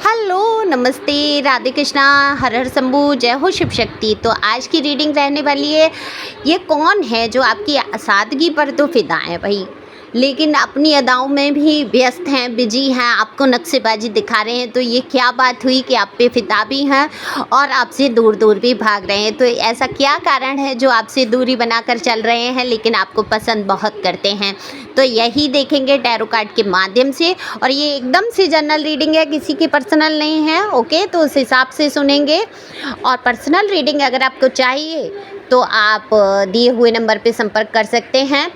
Hello, नमस्ते, राधे कृष्णा, हर हर शंभू, जय हो शिव शक्ति। तो आज की रीडिंग रहने वाली है, ये कौन है जो आपकी सादगी पर तो फिदा है भाई, लेकिन अपनी अदाओं में भी व्यस्त हैं, बिजी हैं, आपको नक्शेबाजी दिखा रहे हैं। तो ये क्या बात हुई कि आप पे फिदा भी हैं और आपसे दूर दूर भी भाग रहे हैं। तो ऐसा क्या कारण है जो आपसे दूरी बनाकर चल रहे हैं लेकिन आपको पसंद बहुत करते हैं। तो यही देखेंगे टैरो कार्ड के माध्यम से, और ये एकदम से जनरल रीडिंग है, किसी की पर्सनल नहीं है। ओके, तो उस हिसाब से सुनेंगे। और पर्सनल रीडिंग अगर आपको चाहिए तो आप दिए हुए नंबर पे संपर्क कर सकते हैं।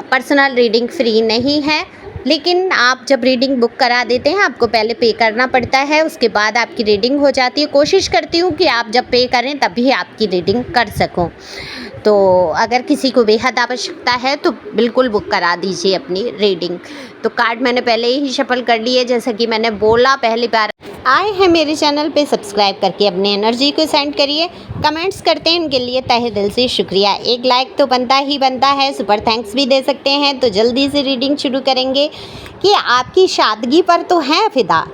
पर्सनल रीडिंग फ्री नहीं है, लेकिन आप जब रीडिंग बुक करा देते हैं आपको पहले पे करना पड़ता है, उसके बाद आपकी रीडिंग हो जाती है। कोशिश करती हूँ कि आप जब पे करें तभी आपकी रीडिंग कर सकूँ। तो अगर किसी को बेहद आवश्यकता है तो बिल्कुल बुक करा दीजिए अपनी रीडिंग। तो कार्ड मैंने पहले ही शफल कर लिए, जैसा कि मैंने बोला। पहली बार आए हैं मेरे चैनल पे, सब्सक्राइब करके अपनी एनर्जी को सेंड करिए। कमेंट्स करते हैं इनके लिए तहे दिल से शुक्रिया। एक लाइक तो बनता ही बनता है, सुपर थैंक्स भी दे सकते हैं। तो जल्दी से रीडिंग शुरू करेंगे कि आपकी सादगी पर तो है फिदा,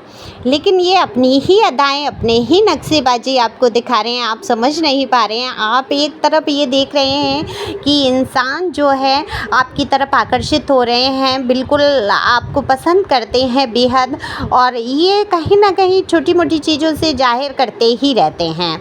लेकिन ये अपनी ही अदाएं, अपने ही नक्शेबाजी आपको दिखा रहे हैं। आप समझ नहीं पा रहे हैं। आप एक तरफ ये देख रहे हैं कि इंसान जो है आपकी तरफ आकर्षित हो रहे हैं, बिल्कुल आपको पसंद करते हैं बेहद, और ये कहीं ना कहीं छोटी मोटी चीज़ों से जाहिर करते ही रहते हैं।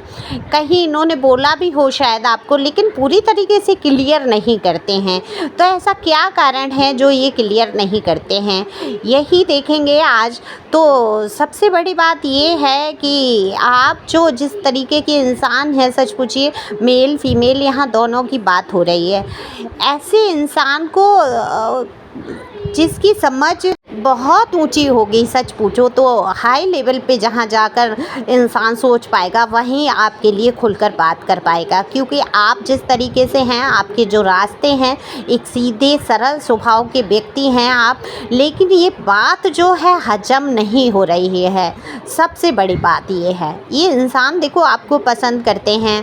कहीं इन्होंने बोला भी हो शायद आपको, लेकिन पूरी तरीके से क्लियर नहीं करते हैं। तो ऐसा क्या कारण है जो ये क्लियर नहीं करते हैं, यही देखेंगे आज। तो सबसे बड़ी बात ये है कि आप जो जिस तरीके के इंसान हैं, सच पूछिए मेल फीमेल यहाँ दोनों की बात हो रही है, ऐसे इंसान को जिसकी समझ बहुत ऊंची होगी, सच पूछो तो हाई लेवल पे जहाँ जाकर इंसान सोच पाएगा वहीं आपके लिए खुलकर बात कर पाएगा। क्योंकि आप जिस तरीके से हैं, आपके जो रास्ते हैं, एक सीधे सरल स्वभाव के व्यक्ति हैं आप, लेकिन ये बात जो है हजम नहीं हो रही है। सबसे बड़ी बात ये है, ये इंसान देखो आपको पसंद करते हैं,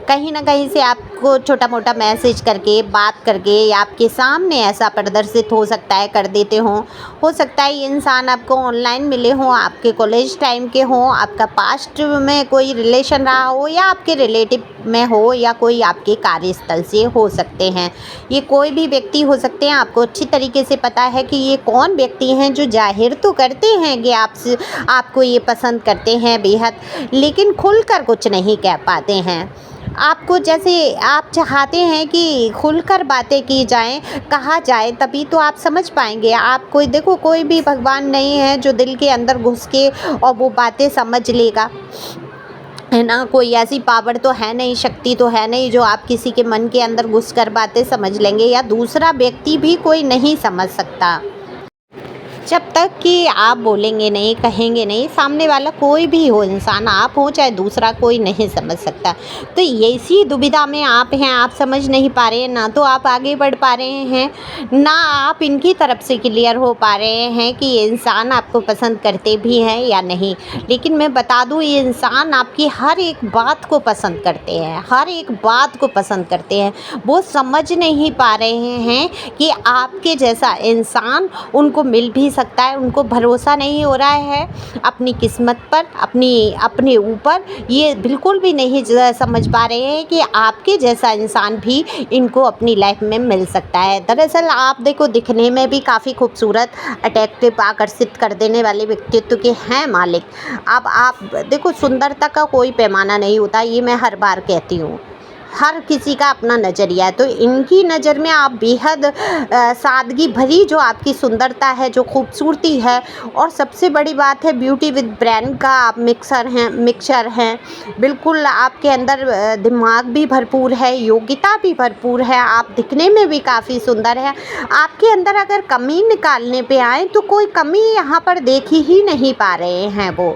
कहीं ना कहीं से आपको छोटा मोटा मैसेज करके, बात करके, या आपके सामने ऐसा प्रदर्शित हो सकता है कर देते हो सकता है ये इंसान आपको ऑनलाइन मिले हों, आपके कॉलेज टाइम के हों, आपका पास्ट में कोई रिलेशन रहा हो, या आपके रिलेटिव में हो, या कोई आपके कार्यस्थल से हो सकते हैं। ये कोई भी व्यक्ति हो सकते हैं। आपको अच्छी तरीके से पता है कि ये कौन व्यक्ति हैं जो जाहिर तो करते हैं कि आपको ये पसंद करते हैं बेहद, लेकिन खुलकर कुछ नहीं कह पाते हैं। आपको जैसे आप चाहते हैं कि खुलकर बातें की जाएं, कहा जाए, तभी तो आप समझ पाएंगे। आप कोई देखो, कोई भी भगवान नहीं है जो दिल के अंदर घुस के और वो बातें समझ लेगा, है ना। कोई ऐसी पावर तो है नहीं, शक्ति तो है नहीं जो आप किसी के मन के अंदर घुस कर बातें समझ लेंगे, या दूसरा व्यक्ति भी कोई नहीं समझ सकता जब तक कि आप बोलेंगे नहीं, कहेंगे नहीं। सामने वाला कोई भी हो, इंसान आप हो चाहे दूसरा, कोई नहीं समझ सकता। तो इसी दुविधा में आप हैं, आप समझ नहीं पा रहे हैं, ना तो आप आगे बढ़ पा रहे हैं, ना आप इनकी तरफ से क्लियर हो पा रहे हैं कि ये इंसान आपको पसंद करते भी हैं या नहीं। लेकिन मैं बता दूं, ये इंसान आपकी हर एक बात को पसंद करते हैं, हर एक बात को पसंद करते हैं। वो समझ नहीं पा रहे हैं कि आपके जैसा इंसान उनको मिल भी सकता है। उनको भरोसा नहीं हो रहा है अपनी किस्मत पर, अपने ऊपर। ये बिल्कुल भी नहीं समझ पा रहे हैं कि आपके जैसा इंसान भी इनको अपनी लाइफ में मिल सकता है। दरअसल आप देखो, दिखने में भी काफ़ी खूबसूरत, अट्रैक्टिव, आकर्षित कर देने वाले व्यक्तित्व के हैं मालिक। अब आप देखो, सुंदरता का कोई पैमाना नहीं होता, ये मैं हर बार कहती हूँ। हर किसी का अपना नज़रिया है। तो इनकी नज़र में आप बेहद सादगी भरी जो आपकी सुंदरता है, जो खूबसूरती है, और सबसे बड़ी बात है ब्यूटी विद ब्रेन का आप मिक्सचर हैं। बिल्कुल आपके अंदर दिमाग भी भरपूर है, योग्यता भी भरपूर है, आप दिखने में भी काफ़ी सुंदर है। आपके अंदर अगर कमी निकालने पे आए तो कोई कमी यहाँ पर देख ही नहीं पा रहे हैं वो,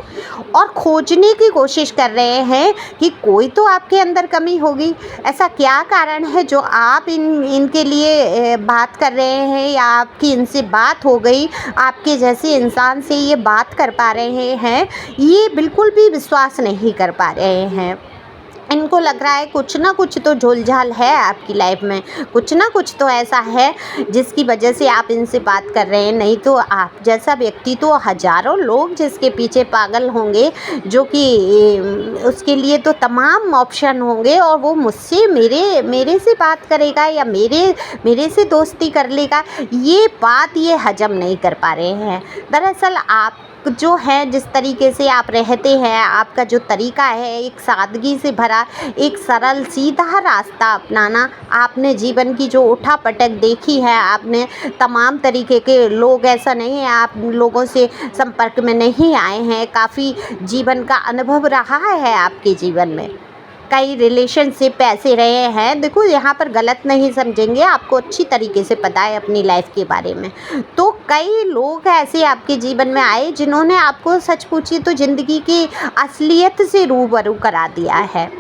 और खोजने की कोशिश कर रहे हैं कि कोई तो आपके अंदर कमी होगी। ऐसा क्या कारण है जो आप इनके लिए बात कर रहे हैं, या आपकी इनसे बात हो गई, आपके जैसे इंसान से ये बात कर पा रहे हैं, ये बिल्कुल भी विश्वास नहीं कर पा रहे हैं। इनको लग रहा है कुछ ना कुछ तो झोल-झाल है आपकी लाइफ में, कुछ ना कुछ तो ऐसा है जिसकी वजह से आप इनसे बात कर रहे हैं, नहीं तो आप जैसा व्यक्ति तो हज़ारों लोग जिसके पीछे पागल होंगे, जो कि उसके लिए तो तमाम ऑप्शन होंगे और वो मुझसे मेरे मेरे से बात करेगा या मेरे से दोस्ती कर लेगा, ये हज़म नहीं कर पा रहे हैं। दरअसल आप जो है जिस तरीके से आप रहते हैं, आपका जो तरीका है एक सादगी से भरा, एक सरल सीधा रास्ता अपनाना, आपने जीवन की जो उठा-पटक देखी है, आपने तमाम तरीके के लोग, ऐसा नहीं है आप लोगों से संपर्क में नहीं आए हैं, काफ़ी जीवन का अनुभव रहा है आपके जीवन में। कई रिलेशनशिप ऐसे रहे हैं, देखो यहाँ पर गलत नहीं समझेंगे, आपको अच्छी तरीके से पता है अपनी लाइफ के बारे में। तो कई लोग ऐसे आपके जीवन में आए जिन्होंने आपको सच पूछिए तो ज़िंदगी की असलियत से रूबरू करा दिया है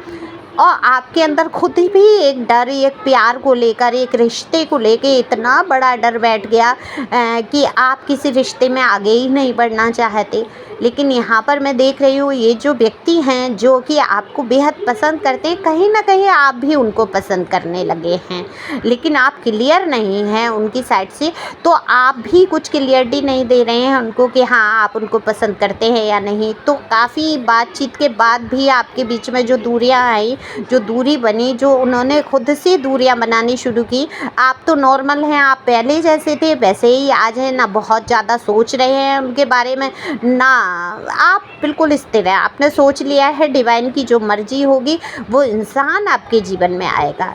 और आपके अंदर खुद भी एक डर, एक प्यार को लेकर, एक रिश्ते को लेके इतना बड़ा डर बैठ गया कि आप किसी रिश्ते में आगे ही नहीं बढ़ना चाहते। लेकिन यहाँ पर मैं देख रही हूँ ये जो व्यक्ति हैं जो कि आपको बेहद पसंद करते हैं, कहीं न कहीं आप भी उनको पसंद करने लगे हैं, लेकिन आप क्लियर नहीं हैं उनकी साइड से, तो आप भी कुछ क्लियरिटी नहीं दे रहे हैं उनको कि हाँ आप उनको पसंद करते हैं या नहीं। तो काफ़ी बातचीत के बाद भी आपके बीच में जो दूरियाँ आई, जो दूरी बनी, जो उन्होंने खुद से दूरियां बनानी शुरू की, आप तो नॉर्मल हैं, आप पहले जैसे थे वैसे ही आज हैं, ना बहुत ज़्यादा सोच रहे हैं उनके बारे में, ना आप बिल्कुल स्थिर हैं। आपने सोच लिया है डिवाइन की जो मर्जी होगी वो इंसान आपके जीवन में आएगा।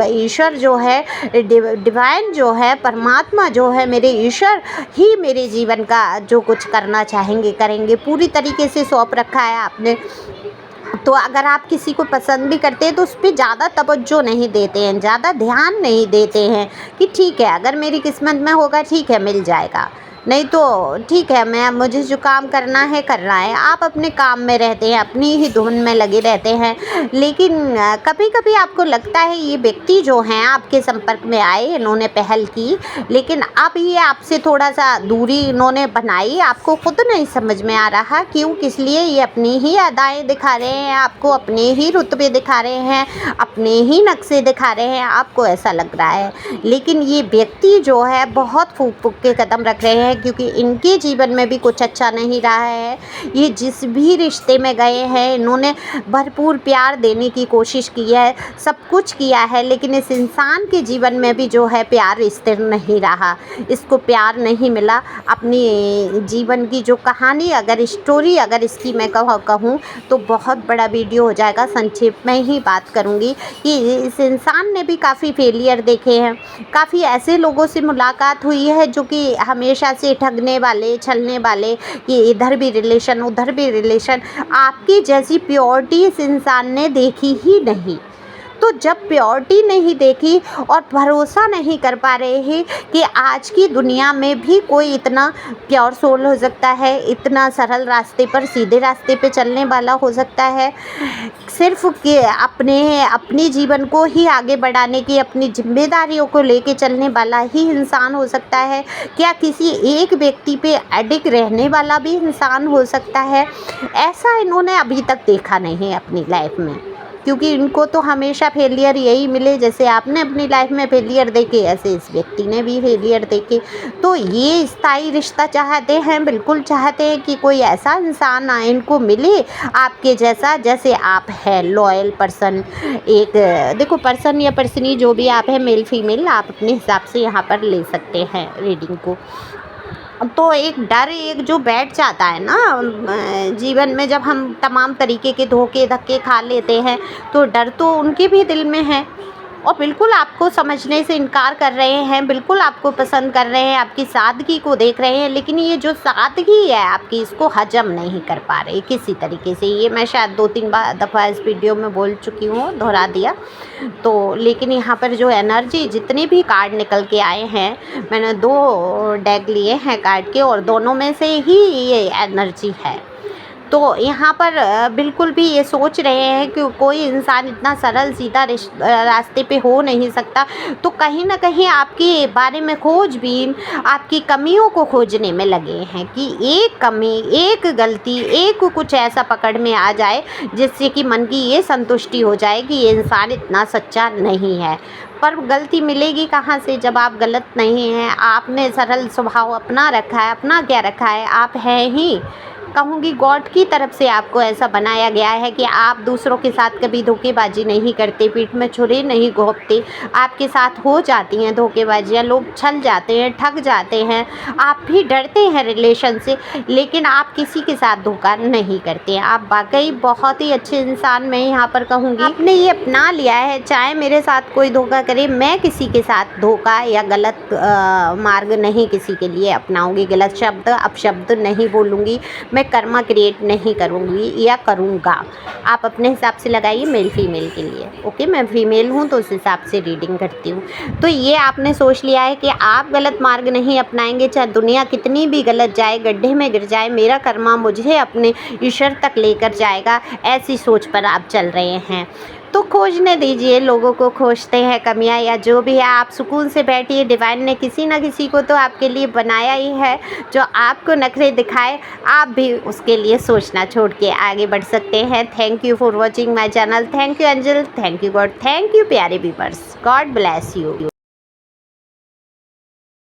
ईश्वर जो है, डिवाइन जो है, परमात्मा जो है, मेरे ईश्वर ही मेरे जीवन का जो कुछ करना चाहेंगे करेंगे, पूरी तरीके से सौंप रखा है आपने। तो अगर आप किसी को पसंद भी करते हैं तो उस पे ज़्यादा तवज्जो नहीं देते हैं, ज़्यादा ध्यान नहीं देते हैं कि ठीक है अगर मेरी किस्मत में होगा ठीक है मिल जाएगा, नहीं तो ठीक है मुझे जो काम करना है करना है। आप अपने काम में रहते हैं, अपनी ही धुन में लगे रहते हैं। लेकिन कभी कभी आपको लगता है ये व्यक्ति जो हैं आपके संपर्क में आए, इन्होंने पहल की, लेकिन अब ये आपसे थोड़ा सा दूरी इन्होंने बनाई, आपको खुद नहीं समझ में आ रहा क्यों, किस लिए ये अपनी ही अदाएँ दिखा रहे हैं, आपको अपने ही रुतबे दिखा रहे हैं, अपने ही नक्शे दिखा रहे हैं, आपको ऐसा लग रहा है। लेकिन ये व्यक्ति जो है बहुत फूक फूक के कदम रख रहे हैं क्योंकि इनके जीवन में भी कुछ अच्छा नहीं रहा है। ये जिस भी रिश्ते में गए हैं इन्होंने भरपूर प्यार देने की कोशिश की है, सब कुछ किया है, लेकिन इस इंसान के जीवन में भी जो है प्यार स्थिर नहीं रहा, इसको प्यार नहीं मिला। अपनी जीवन की जो कहानी अगर स्टोरी अगर इसकी मैं कहूँ तो बहुत बड़ा वीडियो हो जाएगा, संक्षेप में ही बात करूँगी कि इस इंसान ने भी काफ़ी फेलियर देखे हैं, काफ़ी ऐसे लोगों से मुलाकात हुई है जो कि हमेशा से ठगने वाले, छलने वाले, कि इधर भी रिलेशन उधर भी रिलेशन, आपकी जैसी प्योरिटी इस इंसान ने देखी ही नहीं। तो जब प्योरिटी नहीं देखी और भरोसा नहीं कर पा रहे हैं कि आज की दुनिया में भी कोई इतना प्योर सोल हो सकता है, इतना सरल रास्ते पर, सीधे रास्ते पे चलने वाला हो सकता है, सिर्फ कि अपने जीवन को ही आगे बढ़ाने की, अपनी जिम्मेदारियों को लेके चलने वाला ही इंसान हो सकता है, क्या किसी एक व्यक्ति पे एडिक्ट रहने वाला भी इंसान हो सकता है? ऐसा इन्होंने अभी तक देखा नहीं है अपनी लाइफ में, क्योंकि इनको तो हमेशा फेलियर यही मिले, जैसे आपने अपनी लाइफ में फेलियर देखे ऐसे इस व्यक्ति ने भी फेलियर देखे। तो ये स्थायी रिश्ता चाहते हैं, बिल्कुल चाहते हैं कि कोई ऐसा इंसान इनको मिले आपके जैसा, जैसे आप है लॉयल पर्सन। एक देखो पर्सन या पर्सनी जो भी आप है, मेल फीमेल, आप अपने हिसाब से यहाँ पर ले सकते हैं रीडिंग को। तो एक डर एक जो बैठ जाता है ना जीवन में, जब हम तमाम तरीके के धोखे धक्के खा लेते हैं तो डर तो उनके भी दिल में है और बिल्कुल आपको समझने से इनकार कर रहे हैं, बिल्कुल आपको पसंद कर रहे हैं, आपकी सादगी को देख रहे हैं, लेकिन ये जो सादगी है आपकी इसको हजम नहीं कर पा रहे किसी तरीके से। ये मैं शायद 2-3 दफ़ा इस वीडियो में बोल चुकी हूँ, दोहरा दिया तो। लेकिन यहाँ पर जो एनर्जी, जितने भी कार्ड निकल के आए हैं, मैंने 2 डेक लिए हैं कार्ड के और दोनों में से ही ये एनर्जी है। तो यहाँ पर बिल्कुल भी ये सोच रहे हैं कि कोई इंसान इतना सरल सीधा रास्ते पे हो नहीं सकता, तो कहीं न कहीं आपके बारे में खोजबीन आपकी कमियों को खोजने में लगे हैं कि एक कमी, एक गलती, एक कुछ ऐसा पकड़ में आ जाए जिससे कि मन की ये संतुष्टि हो जाए कि ये इंसान इतना सच्चा नहीं है। पर गलती मिलेगी कहाँ से जब आप गलत नहीं हैं, आपने सरल स्वभाव अपना रखा है, अपना क्या रखा है, आप हैं ही, कहूँगी गॉड की तरफ से आपको ऐसा बनाया गया है कि आप दूसरों के साथ कभी धोखेबाजी नहीं करते, पीठ में छुरी नहीं घोंपते। आपके साथ हो जाती हैं धोखेबाजियाँ, लोग छल जाते हैं, ठग जाते हैं, आप भी डरते हैं रिलेशन से, लेकिन आप किसी के साथ धोखा नहीं करते हैं। आप वाकई बहुत ही अच्छे इंसान मैं यहाँ पर कहूँगी। आपने ये अपना लिया है, चाहे मेरे साथ कोई धोखा करे, मैं किसी के साथ धोखा या गलत मार्ग नहीं किसी के लिए अपनाऊँगी, गलत शब्द अपशब्द नहीं बोलूँगी, मैं कर्मा क्रिएट नहीं करूँगी या करूँगा। आप अपने हिसाब से लगाइए मेल फीमेल के लिए। ओके, मैं फीमेल हूँ तो उस हिसाब से रीडिंग करती हूँ। तो ये आपने सोच लिया है कि आप गलत मार्ग नहीं अपनाएंगे, चाहे दुनिया कितनी भी गलत जाए, गड्ढे में गिर जाए, मेरा कर्मा मुझे अपने ईश्वर तक लेकर जाएगा, ऐसी सोच पर आप चल रहे हैं। तो खोजने दीजिए, लोगों को खोजते हैं कमियां या जो भी है, आप सुकून से बैठिए। डिवाइन ने किसी ना किसी को तो आपके लिए बनाया ही है जो आपको नखरे दिखाए, आप भी उसके लिए सोचना छोड़ के आगे बढ़ सकते हैं। Thank you for watching my channel. Thank you angel, thank you God, thank you प्यारे व्यूअर्स। God bless you.